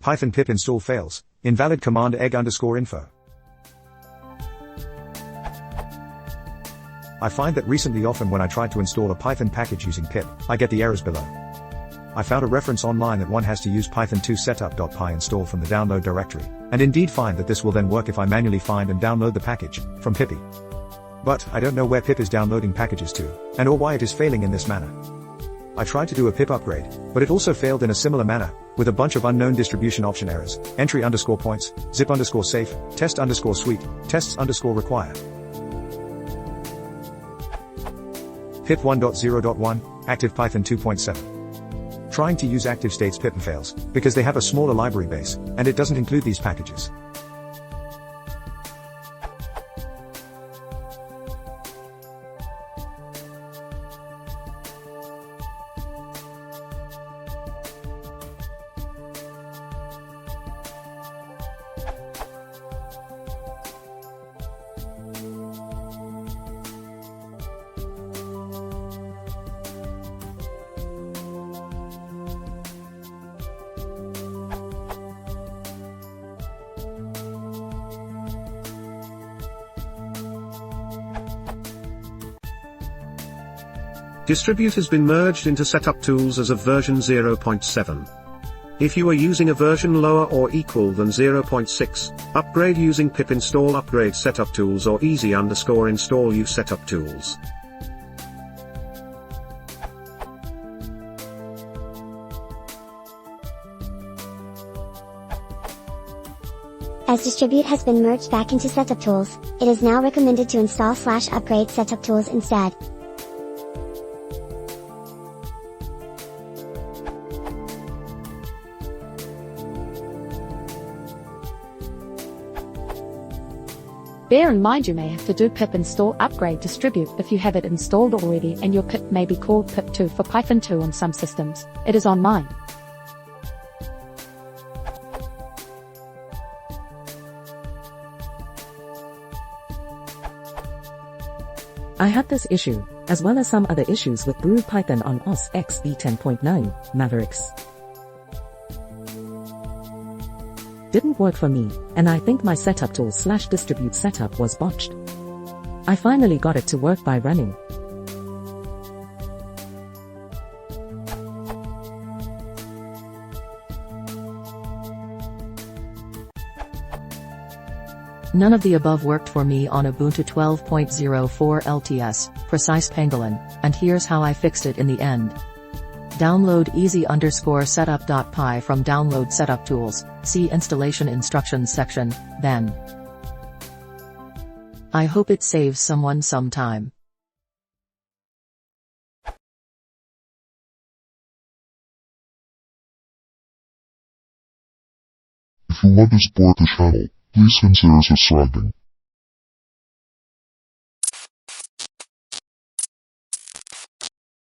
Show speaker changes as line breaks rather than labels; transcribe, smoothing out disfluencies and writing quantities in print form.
Python pip install fails. Invalid command egg_info. I find that recently often when I try to install a Python package using pip, I get the errors below. I found a reference online that one has to use python2 setup.py install from the download directory, and indeed find that this will then work if I manually find and download the package from pippy. But I don't know where pip is downloading packages to, and or why it is failing in this manner. I tried to do a pip upgrade, but it also failed in a similar manner, with a bunch of unknown distribution option errors, entry_points, zip_safe, test_suite, tests_require. Pip 1.0.1, active Python 2.7. Trying to use active states pip fails, because they have a smaller library base, and it doesn't include these packages.
Distribute has been merged into Setup Tools as of version 0.7. If you are using a version lower or equal than 0.6, upgrade using pip install upgrade Setup Tools or easy_install use Setup Tools.
As Distribute has been merged back into Setup Tools, it is now recommended to install/upgrade Setup Tools instead.
Bear in mind you may have to do pip install upgrade distribute if you have it installed already, and your pip may be called pip2 for Python 2 on some systems. It is on mine.
I had this issue, as well as some other issues with Brew Python on OS X v10.9, Mavericks. Didn't work for me, and I think my setup tool/distribute setup was botched. I finally got it to work by running. None of the above worked for me on Ubuntu 12.04 LTS, precise pangolin, and here's how I fixed it in the end. Download easy_setup.py from Download Setup Tools, see Installation Instructions section, then. I hope it saves someone some time.
If you want to support the channel, please consider subscribing.